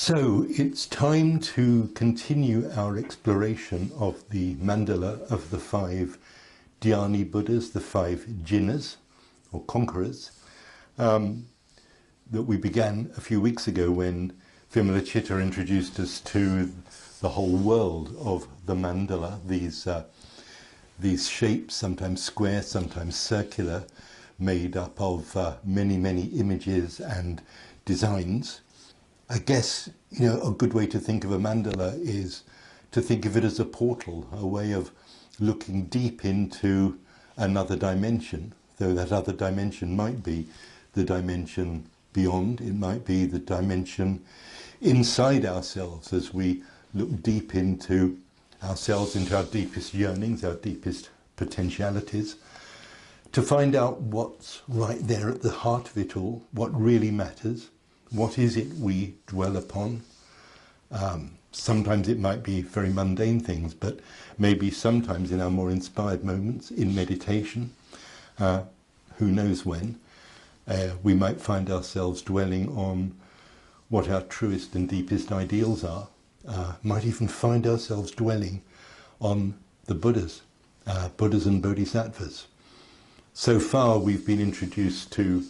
So it's time to continue our exploration of the mandala of the five Dhyani Buddhas, the five Jinnas, or conquerors, that we began a few weeks ago when Vimalachitta introduced us to the whole world of the mandala, these shapes, sometimes square, sometimes circular, made up of many, many images and designs. I guess, a good way to think of a mandala is to think of it as a portal, a way of looking deep into another dimension, though that other dimension might be the dimension beyond, it might be the dimension inside ourselves as we look deep into ourselves, into our deepest yearnings, our deepest potentialities, to find out what's right there at the heart of it all, what really matters. What is it we dwell upon? Sometimes it might be very mundane things, but maybe sometimes in our more inspired moments, in meditation, who knows when, we might find ourselves dwelling on what our truest and deepest ideals are. Might even find ourselves dwelling on the Buddhas, Buddhas and Bodhisattvas. So far we've been introduced to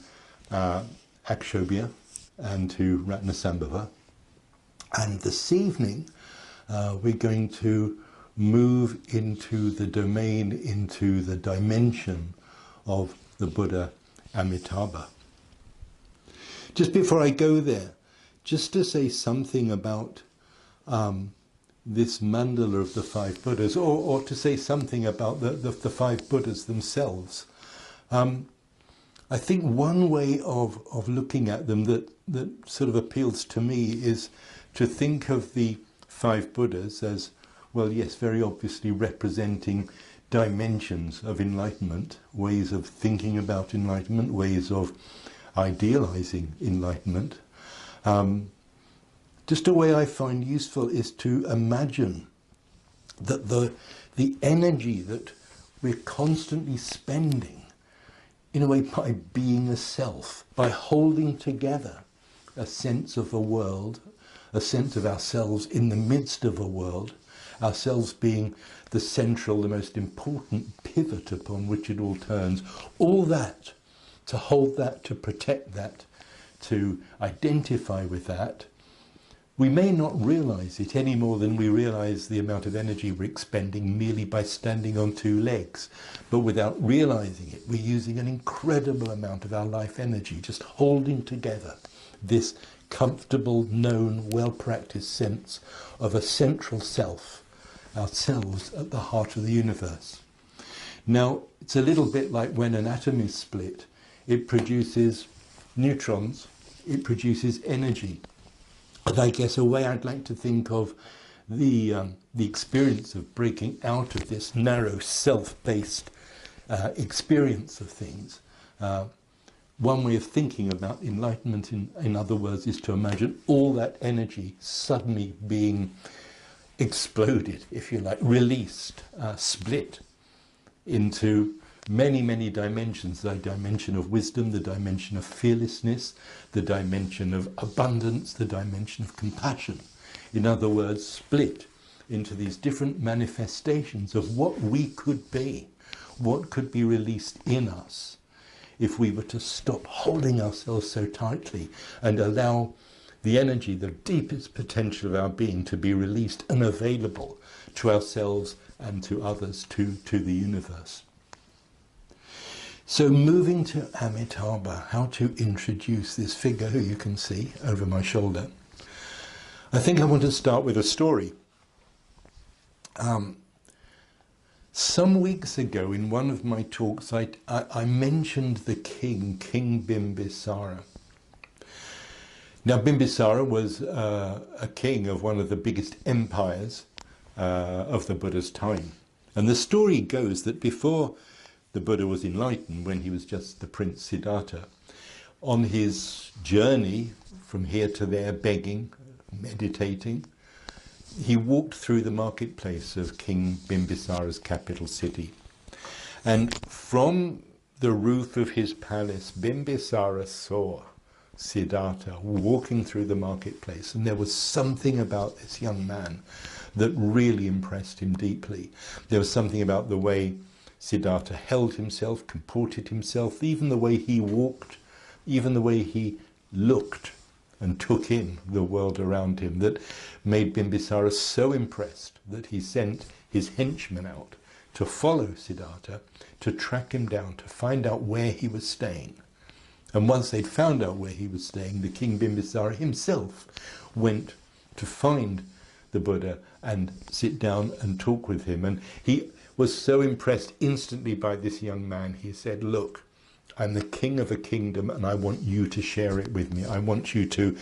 Akshobhya and to Ratnasambhava, and this evening we're going to move into the domain, into the dimension of the Buddha Amitabha. Just before I go there, just to say something about this mandala of the five Buddhas, or to say something about the five Buddhas themselves. I think one way of looking at them that sort of appeals to me is to think of the five Buddhas as, well, yes, very obviously representing dimensions of enlightenment, ways of thinking about enlightenment, ways of idealizing enlightenment. Just a way I find useful is to imagine that the energy that we're constantly spending, in a way, by being a self, by holding together a sense of a world, a sense of ourselves in the midst of a world, ourselves being the central, the most important pivot upon which it all turns, all that, to hold that, to protect that, to identify with that. We may not realize it any more than we realize the amount of energy we're expending merely by standing on two legs. But without realizing it, we're using an incredible amount of our life energy just holding together this comfortable, known, well-practiced sense of a central self, ourselves at the heart of the universe. Now, it's a little bit like when an atom is split. It produces neutrons, it produces energy. But I guess a way I'd like to think of the experience of breaking out of this narrow self-based experience of things. One way of thinking about enlightenment, in other words, is to imagine all that energy suddenly being exploded, if you like, released, split into many, many dimensions. The dimension of wisdom, the dimension of fearlessness, the dimension of abundance, the dimension of compassion. In other words, split into these different manifestations of what we could be, what could be released in us if we were to stop holding ourselves so tightly and allow the energy, the deepest potential of our being, to be released and available to ourselves and to others, to the universe. So moving to Amitabha, how to introduce this figure who you can see over my shoulder. I think I want to start with a story. Some weeks ago in one of my talks I mentioned the king, King Bimbisara. Now Bimbisara was a king of one of the biggest empires of the Buddha's time. And the story goes that before the Buddha was enlightened, when he was just the Prince Siddhartha, on his journey from here to there, begging, meditating, he walked through the marketplace of King Bimbisara's capital city. And from the roof of his palace, Bimbisara saw Siddhartha walking through the marketplace, and there was something about this young man that really impressed him deeply. There was something about the way Siddhartha held himself, comported himself, even the way he walked, even the way he looked and took in the world around him, that made Bimbisara so impressed that he sent his henchmen out to follow Siddhartha, to track him down, to find out where he was staying. And once they'd found out where he was staying, the king Bimbisara himself went to find the Buddha and sit down and talk with him. And he was so impressed instantly by this young man, he said, "Look, I'm the king of a kingdom and I want you to share it with me. I want you to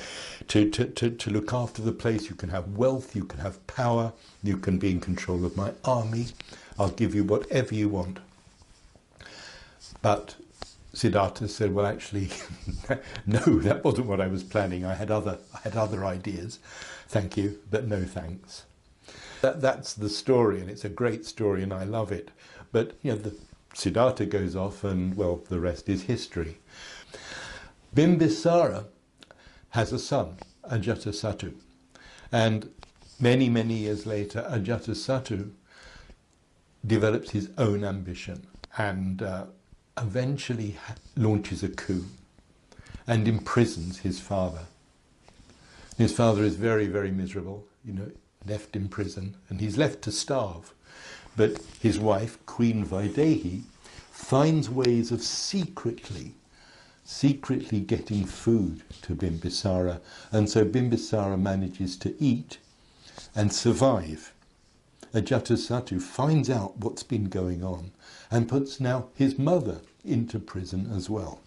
look after the place. You can have wealth, you can have power, you can be in control of my army. I'll give you whatever you want." But Siddhartha said, "Well, actually, no, that wasn't what I was planning. I had other ideas. Thank you, but no thanks." That's the story, and it's a great story, and I love it. But the Siddhartha goes off, and well, the rest is history. Bimbisara has a son, Ajatasattu, and many, many years later, Ajatasattu develops his own ambition and eventually launches a coup and imprisons his father. His father is very, very miserable, left in prison, and he's left to starve. But his wife, Queen Vaidehi, finds ways of secretly getting food to Bimbisara, and so Bimbisara manages to eat and survive. Ajatasattu finds out what's been going on and puts now his mother into prison as well.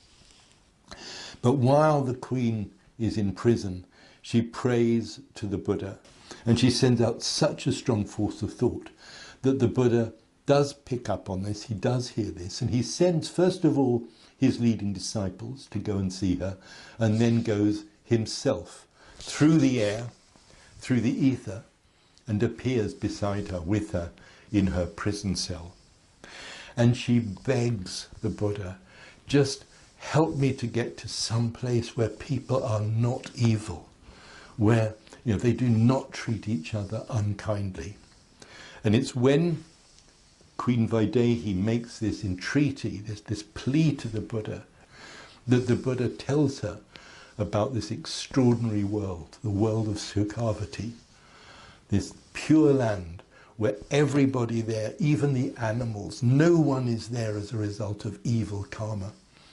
But while the queen is in prison, she prays to the Buddha, and she sends out such a strong force of thought that the Buddha does pick up on this, he does hear this, and he sends first of all his leading disciples to go and see her, and then goes himself through the air, through the ether, and appears beside her, with her, in her prison cell. And she begs the Buddha, just help me to get to some place where people are not evil, where they do not treat each other unkindly. And it's when Queen Vaidehi makes this entreaty, this plea to the Buddha, that the Buddha tells her about this extraordinary world, the world of Sukhavati, this pure land where everybody there, even the animals, no one is there as a result of evil karma.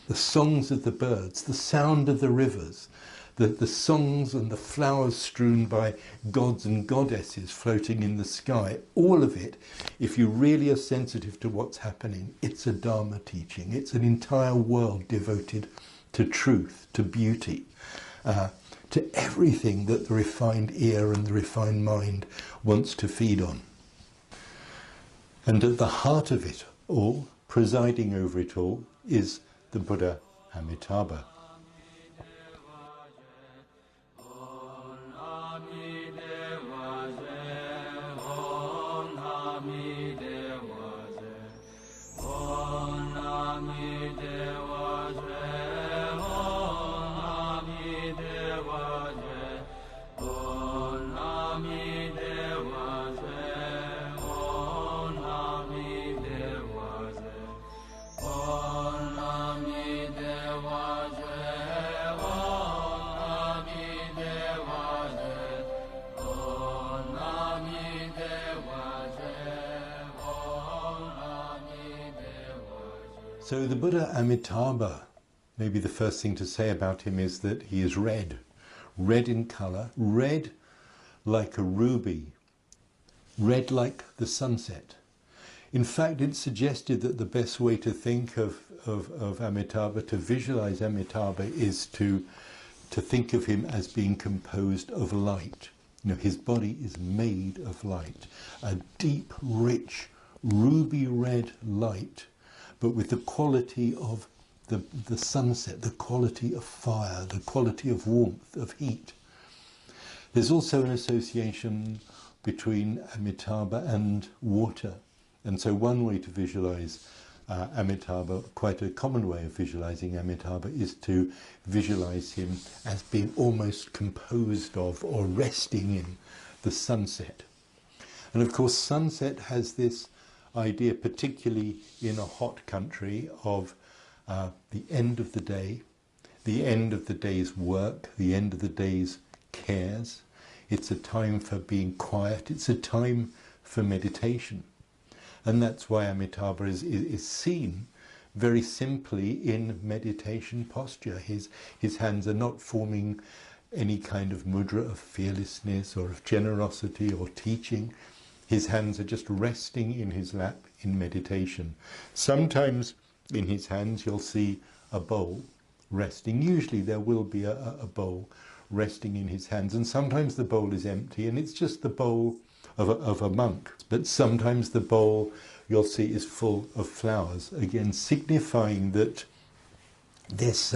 The songs of the birds, the sound of the rivers, the songs and the flowers strewn by gods and goddesses floating in the sky, all of it, if you really are sensitive to what's happening, it's a Dharma teaching. It's an entire world devoted to truth, to beauty, to everything that the refined ear and the refined mind wants to feed on. And at the heart of it all, presiding over it all, is the Buddha Amitabha. So the Buddha Amitabha, maybe the first thing to say about him is that he is red in colour, red like a ruby, red like the sunset. In fact, it's suggested that the best way to think of Amitabha, to visualize Amitabha, is to think of him as being composed of light. His body is made of light, a deep, rich, ruby red light, but with the quality of the sunset, the quality of fire, the quality of warmth, of heat. There's also an association between Amitabha and water. And so one way to visualize Amitabha, quite a common way of visualizing Amitabha is to visualize him as being almost composed of or resting in the sunset. And of course, sunset has this idea, particularly in a hot country, of the end of the day, the end of the day's work, the end of the day's cares. It's a time for being quiet. It's a time for meditation. And that's why Amitabha is seen very simply in meditation posture. His hands are not forming any kind of mudra of fearlessness or of generosity or teaching. His hands are just resting in his lap in meditation. Sometimes in his hands you'll see a bowl resting. Usually there will be a bowl resting in his hands, and sometimes the bowl is empty and it's just the bowl of a monk. But sometimes the bowl you'll see is full of flowers, again signifying that this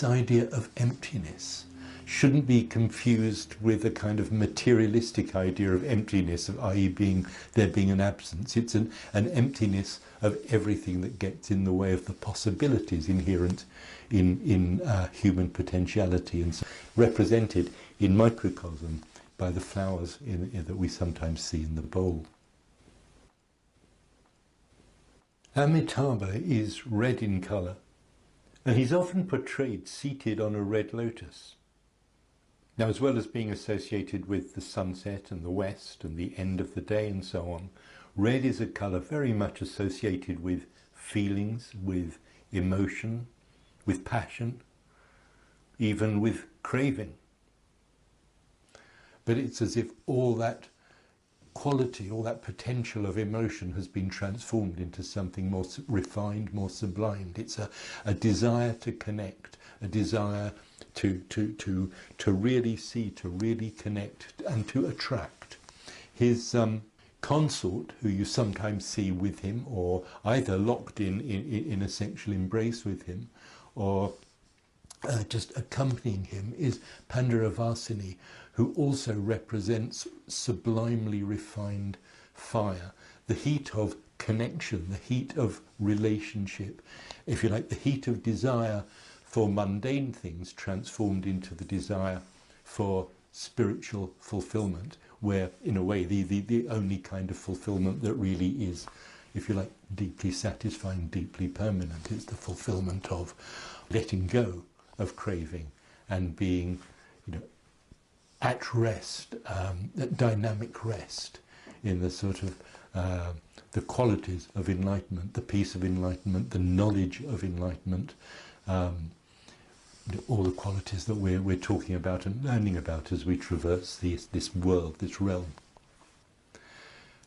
idea of emptiness shouldn't be confused with a kind of materialistic idea of emptiness, i.e. there being an absence. It's an emptiness of everything that gets in the way of the possibilities inherent in human potentiality, and so represented in microcosm by the flowers that we sometimes see in the bowl. Amitabha is red in colour, and he's often portrayed seated on a red lotus. Now, as well as being associated with the sunset and the west and the end of the day and so on, red is a colour very much associated with feelings, with emotion, with passion, even with craving. But it's as if all that quality, all that potential of emotion has been transformed into something more refined, more sublimed. It's a desire to connect, a desire to really see, to really connect and to attract. His consort, who you sometimes see with him, or either locked in a sexual embrace with him, or just accompanying him, is Pandaravasini, who also represents sublimely refined fire, the heat of connection, the heat of relationship, if you like, the heat of desire for mundane things transformed into the desire for spiritual fulfillment, where in a way the only kind of fulfillment that really is, if you like, deeply satisfying, deeply permanent, is the fulfillment of letting go of craving and being, at rest, at dynamic rest in the sort of the qualities of enlightenment, the peace of enlightenment, the knowledge of enlightenment, all the qualities that we're talking about and learning about as we traverse this world, this realm.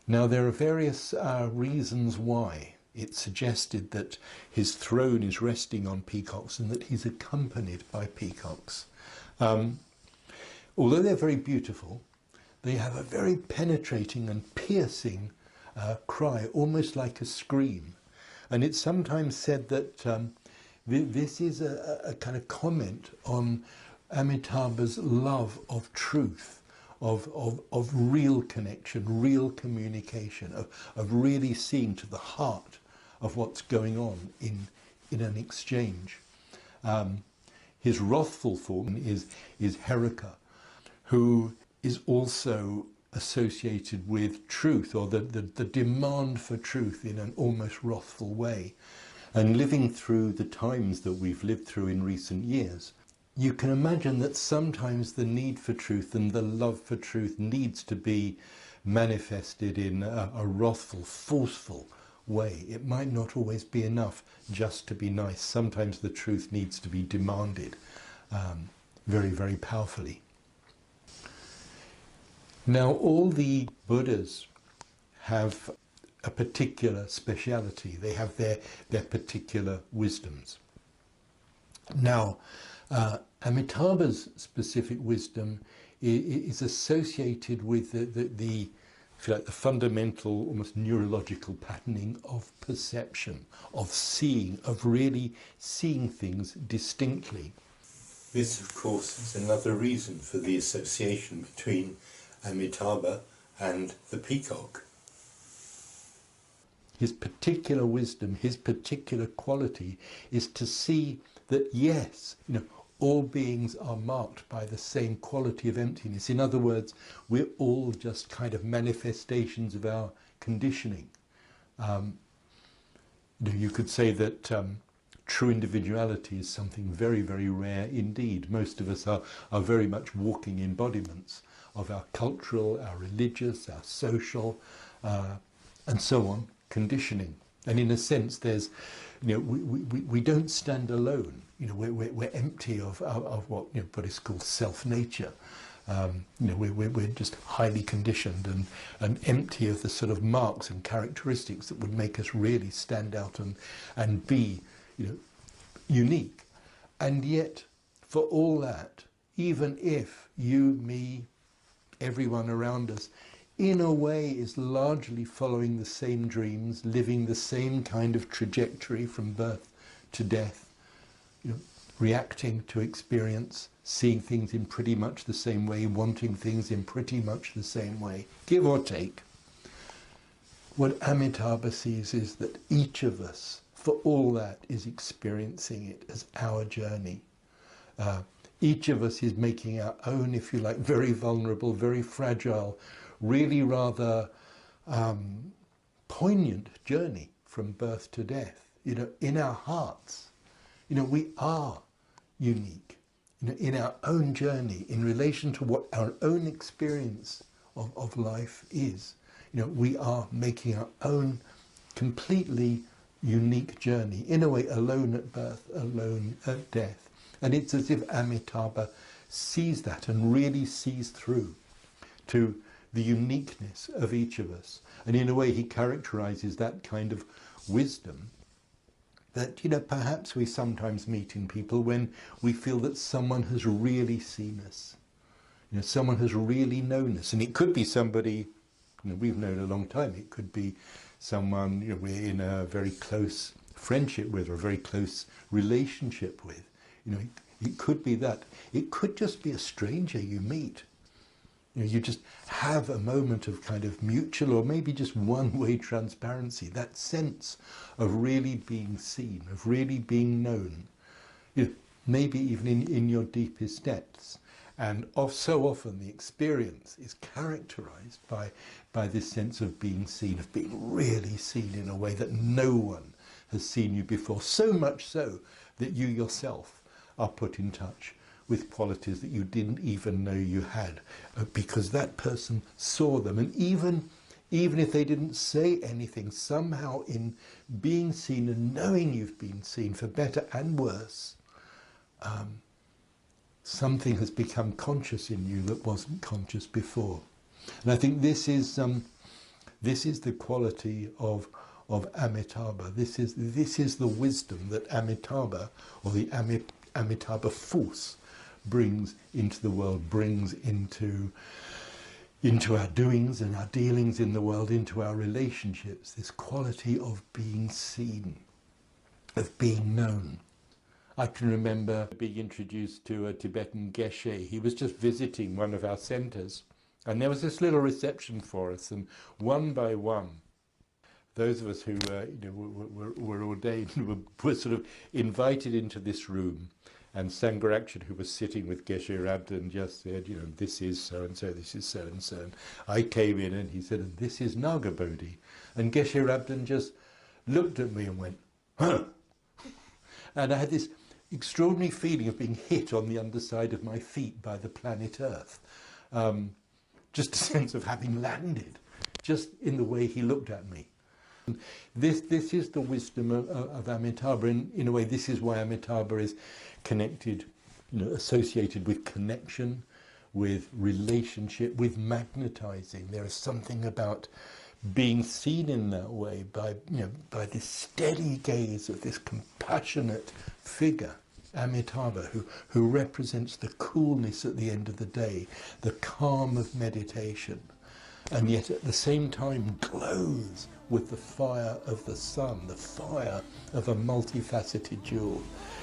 Now, there are various reasons why it's suggested that his throne is resting on peacocks and that he's accompanied by peacocks. Although they're very beautiful, they have a very penetrating and piercing cry, almost like a scream. And it's sometimes said that this is a kind of comment on Amitabha's love of truth, of real connection, real communication, of really seeing to the heart of what's going on in an exchange. His wrathful form is Herika, who is also associated with truth, or the demand for truth in an almost wrathful way. And living through the times that we've lived through in recent years, you can imagine that sometimes the need for truth and the love for truth needs to be manifested in a wrathful, forceful way. It might not always be enough just to be nice. Sometimes the truth needs to be demanded very, very powerfully. Now, all the Buddhas have a particular speciality. They have their particular wisdoms. Now, Amitabha's specific wisdom is associated with the if you like, the fundamental, almost neurological patterning of perception, of seeing, of really seeing things distinctly. This, of course, is another reason for the association between Amitabha and the peacock. his particular wisdom, his particular quality is to see that, yes, all beings are marked by the same quality of emptiness. In other words, we're all just kind of manifestations of our conditioning. You could say that true individuality is something very, very rare indeed. Most of us are very much walking embodiments of our cultural, our religious, our social, and so on, conditioning. And in a sense, there's, we don't stand alone. We're empty of what Buddhists call self-nature. We're just highly conditioned and empty of the sort of marks and characteristics that would make us really stand out and be, unique. And yet, for all that, even if you, me, everyone around us, in a way is largely following the same dreams, living the same kind of trajectory from birth to death, reacting to experience, seeing things in pretty much the same way, wanting things in pretty much the same way, give or take. What Amitabha sees is that each of us, for all that, is experiencing it as our journey. Each of us is making our own, if you like, very vulnerable, very fragile, really rather poignant journey from birth to death. In our hearts, we are unique. In our own journey, in relation to what our own experience of life is. We are making our own completely unique journey, in a way alone at birth, alone at death. And it's as if Amitabha sees that and really sees through to the uniqueness of each of us. And in a way he characterizes that kind of wisdom that, perhaps we sometimes meet in people when we feel that someone has really seen us. Someone has really known us. And it could be somebody we've known a long time. It could be someone we're in a very close friendship with or a very close relationship with. It could be that. It could just be a stranger you meet. You just have a moment of kind of mutual or maybe just one-way transparency, that sense of really being seen, of really being known, maybe even in your deepest depths. And so often the experience is characterized by this sense of being seen, of being really seen in a way that no one has seen you before, so much so that you yourself are put in touch with qualities that you didn't even know you had, because that person saw them. And even if they didn't say anything, somehow in being seen and knowing you've been seen, for better and worse, something has become conscious in you that wasn't conscious before. And I think this is the quality of Amitabha. This is the wisdom that Amitabha, or the Amitabha force, brings into the world, brings into our doings and our dealings in the world, into our relationships. This quality of being seen, of being known. I can remember being introduced to a Tibetan geshe. He was just visiting one of our centres, and there was this little reception for us, and one by one, those of us who were ordained were sort of invited into this room, and Sangharakshit, who was sitting with Geshe Rabdan, just said, this is so-and-so, this is so-and-so. And I came in and he said, and this is Nagabodhi. And Geshe Rabdan just looked at me and went, huh? And I had this extraordinary feeling of being hit on the underside of my feet by the planet Earth. Just a sense of having landed, just in the way he looked at me. This is the wisdom of Amitabha, and in a way this is why Amitabha is connected, associated with connection, with relationship, with magnetizing. There is something about being seen in that way by this steady gaze of this compassionate figure, Amitabha, who represents the coolness at the end of the day, the calm of meditation. and yet at the same time glows with the fire of the sun, the fire of a multifaceted jewel.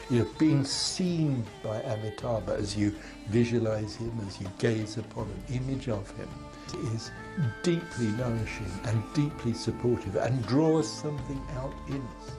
You know, being seen by Amitabha as you visualize him, as you gaze upon an image of him, is deeply nourishing and deeply supportive and draws something out in us.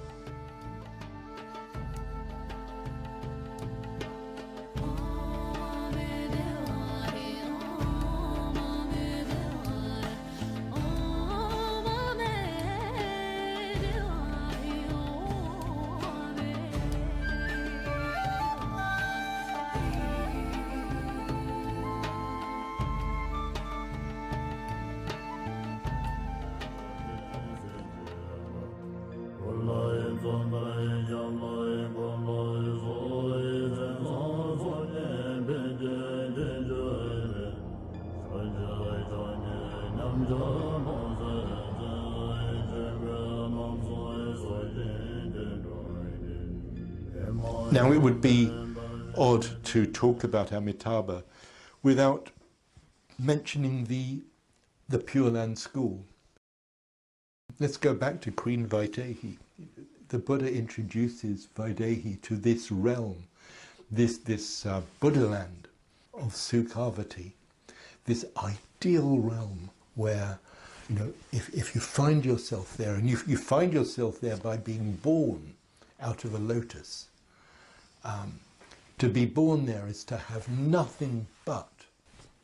Now, it would be odd to talk about Amitabha without mentioning the Pure Land school. Let's go back to Queen Vaidehi. The Buddha introduces Vaidehi to this realm, this Buddha land of Sukhavati, this ideal realm where, you know, if you find yourself there, and you find yourself there by being born out of a lotus. To be born there is to have nothing but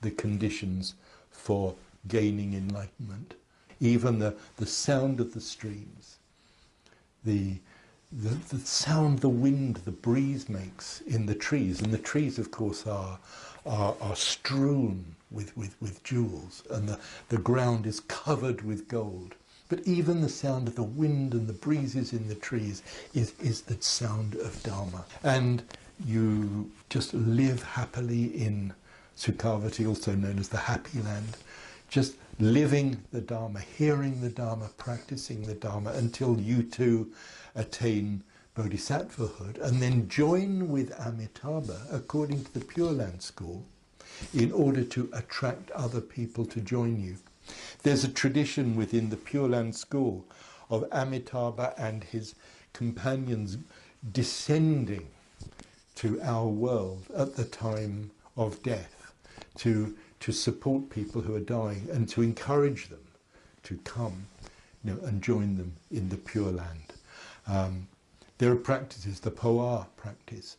the conditions for gaining enlightenment. Even the sound of the streams, the sound the wind, the breeze makes in the trees, and the trees, of course, are strewn with jewels, and the ground is covered with gold. But even the sound of the wind and the breezes in the trees is the sound of Dharma. And you just live happily in Sukhavati, also known as the Happy Land, just living the Dharma, hearing the Dharma, practicing the Dharma, until you too attain bodhisattvahood, and then join with Amitabha, according to the Pure Land school, in order to attract other people to join you. There's a tradition within the Pure Land school of Amitabha and his companions descending to our world at the time of death to support people who are dying and to encourage them to come, you know, and join them in the Pure Land. There are practices, the Poa practice,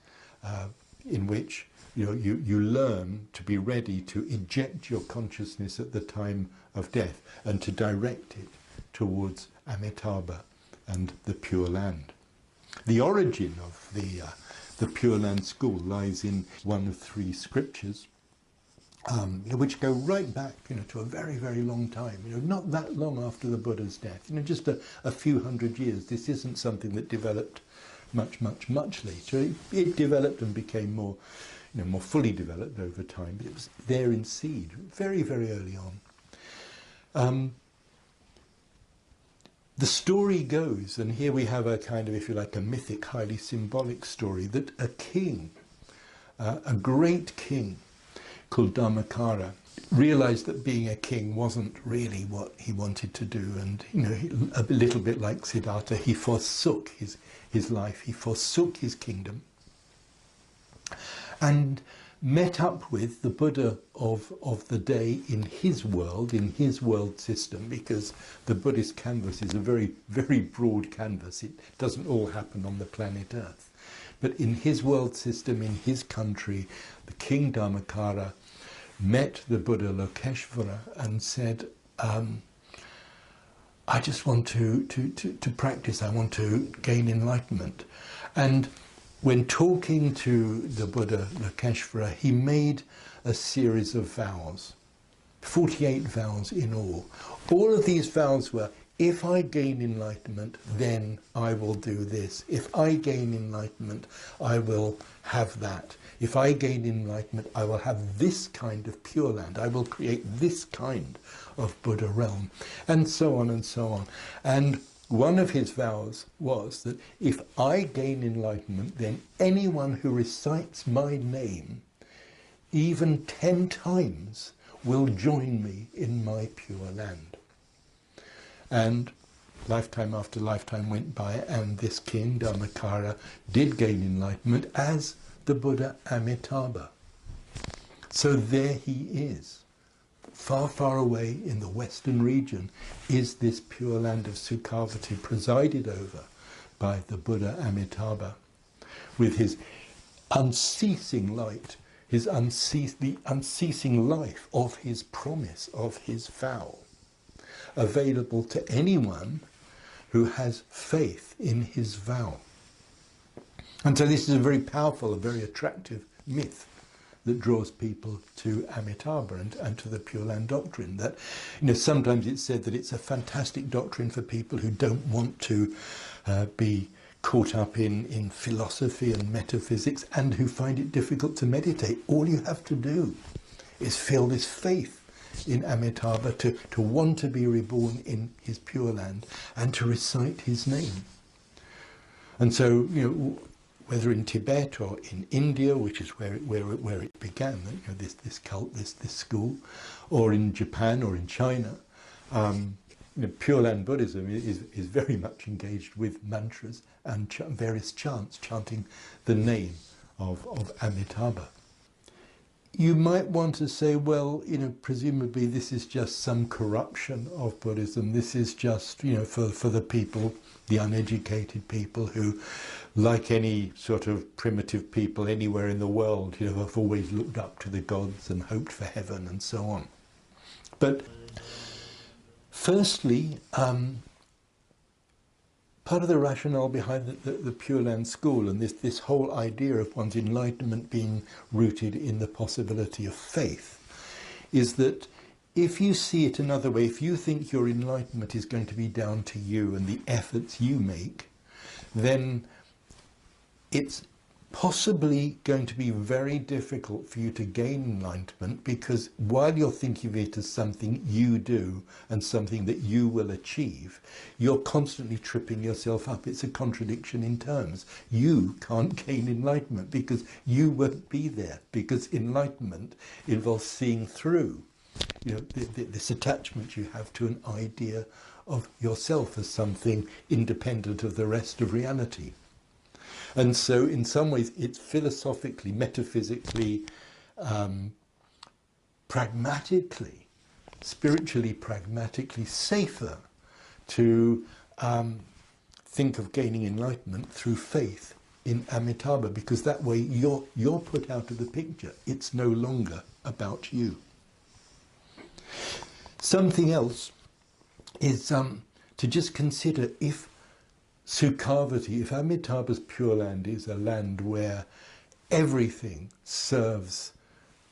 in which you learn to be ready to eject your consciousness at the time of death and to direct it towards Amitabha and the Pure Land. The origin of the Pure Land school lies in one of three scriptures, which go right back, to a very, very long time. Not that long after the Buddha's death. Just a few hundred years. This isn't something that developed much later. It developed and became more fully developed over time. But it was there in seed, very, very early on. The story goes, and here we have a kind of, if you like, a mythic, highly symbolic story, that a king, a great king called Dharmakara, realized that being a king wasn't really what he wanted to do, and a little bit like Siddhartha, he forsook his life, he forsook his kingdom, and met up with the Buddha of the day in his world system, because the Buddhist canvas is a very, very broad canvas. It doesn't all happen on the planet Earth. But in his world system, in his country, the King Dharmakara met the Buddha Lokeshvara and said, I just want to practice, I want to gain enlightenment. And when talking to the Buddha Lokeshvara, he made a series of vows, 48 vows in all. All of these vows were, if I gain enlightenment, then I will do this. If I gain enlightenment, I will have that. If I gain enlightenment, I will have this kind of Pure Land. I will create this kind of Buddha realm, and so on and so on. And one of his vows was that if I gain enlightenment, then anyone who recites my name even 10 times will join me in my pure land. And lifetime after lifetime went by, and this king, Dharmakara, did gain enlightenment as the Buddha Amitabha. So there he is. Far, far away in the western region is this pure land of Sukhavati, presided over by the Buddha Amitabha, with his unceasing light, the unceasing life of his promise, of his vow, available to anyone who has faith in his vow. And so this is a very powerful, a very attractive myth that draws people to Amitabha and to the Pure Land doctrine. That, sometimes it's said that it's a fantastic doctrine for people who don't want to be caught up in philosophy and metaphysics, and who find it difficult to meditate. All you have to do is feel this faith in Amitabha, to want to be reborn in his Pure Land and to recite his name. And so, whether in Tibet or in India, which is where it began, this cult, this school, or in Japan or in China, Pure Land Buddhism is very much engaged with mantras and various chants, chanting the name of Amitabha. You might want to say, well, presumably this is just some corruption of Buddhism. This is just, for the people, the uneducated people who, like any sort of primitive people anywhere in the world, have always looked up to the gods and hoped for heaven and so on. But firstly, part of the rationale behind the Pure Land school and this whole idea of one's enlightenment being rooted in the possibility of faith is that if you see it another way, if you think your enlightenment is going to be down to you and the efforts you make, then it's possibly going to be very difficult for you to gain enlightenment, because while you're thinking of it as something you do and something that you will achieve, you're constantly tripping yourself up. It's a contradiction in terms. You can't gain enlightenment because you won't be there, because enlightenment involves seeing through this attachment you have to an idea of yourself as something independent of the rest of reality. And so in some ways it's philosophically, metaphysically, pragmatically, spiritually pragmatically safer to think of gaining enlightenment through faith in Amitabha, because that way you're put out of the picture. It's no longer about you. Something else is to just consider, if Sukhavati, if Amitabha's Pure Land is a land where everything serves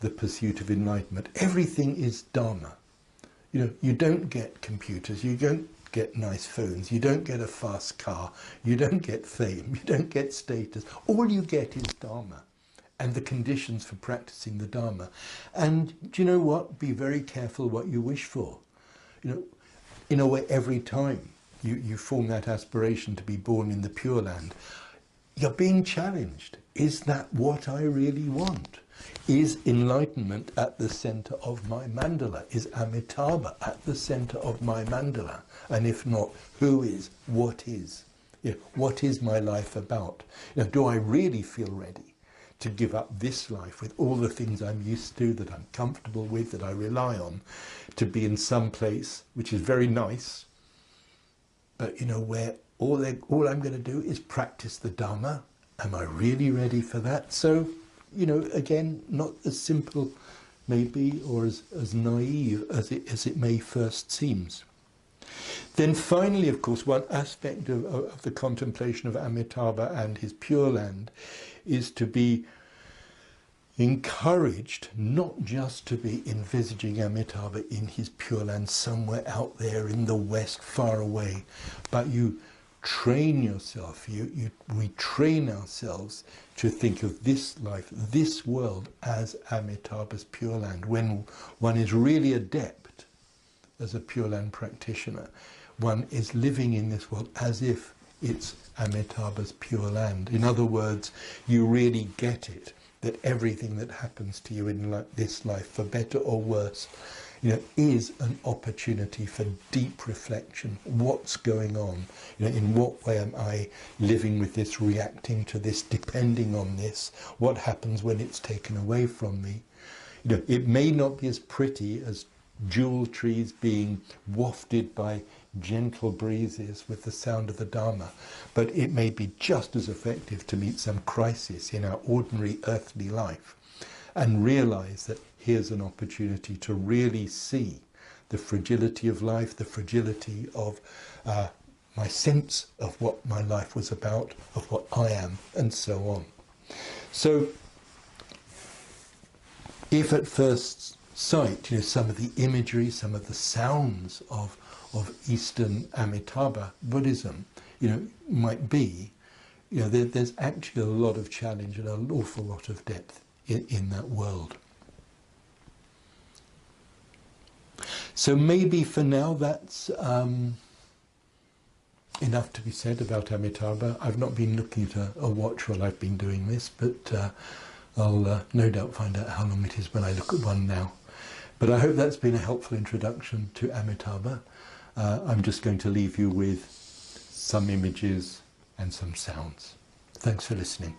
the pursuit of enlightenment, everything is Dharma. You don't get computers, you don't get nice phones, you don't get a fast car, you don't get fame, you don't get status. All you get is Dharma and the conditions for practicing the Dharma. And do you know what? Be very careful what you wish for. In a way, every time you form that aspiration to be born in the Pure Land, you're being challenged. Is that what I really want? Is enlightenment at the center of my mandala? Is Amitabha at the center of my mandala? And if not, who is? What is? What is my life about? Do I really feel ready to give up this life with all the things I'm used to, that I'm comfortable with, that I rely on, to be in some place which is very nice, but where all I'm going to do is practice the Dharma? Am I really ready for that? So, again, not as simple maybe, or as naive as it may first seems. Then finally, of course, one aspect of the contemplation of Amitabha and his Pure Land is to be encouraged not just to be envisaging Amitabha in his Pure Land somewhere out there in the West, far away, but you train yourself, we train ourselves to think of this life, this world, as Amitabha's Pure Land. When one is really adept as a Pure Land practitioner, one is living in this world as if it's Amitabha's Pure Land. In other words, you really get it. that everything that happens to you in this life, for better or worse, is an opportunity for deep reflection. What's going on? In what way am I living with this, reacting to this, depending on this? What happens when it's taken away from me? It may not be as pretty as jewel trees being wafted by gentle breezes with the sound of the Dharma, but it may be just as effective to meet some crisis in our ordinary earthly life and realize that here's an opportunity to really see the fragility of life, the fragility of my sense of what my life was about, of what I am, and so on. So, if at first sight, some of the imagery, some of the sounds of Eastern Amitabha Buddhism, might be, there's actually a lot of challenge and an awful lot of depth in that world. So maybe for now that's enough to be said about Amitabha. I've not been looking at a watch while I've been doing this, but I'll no doubt find out how long it is when I look at one now. But I hope that's been a helpful introduction to Amitabha. I'm just going to leave you with some images and some sounds. Thanks for listening.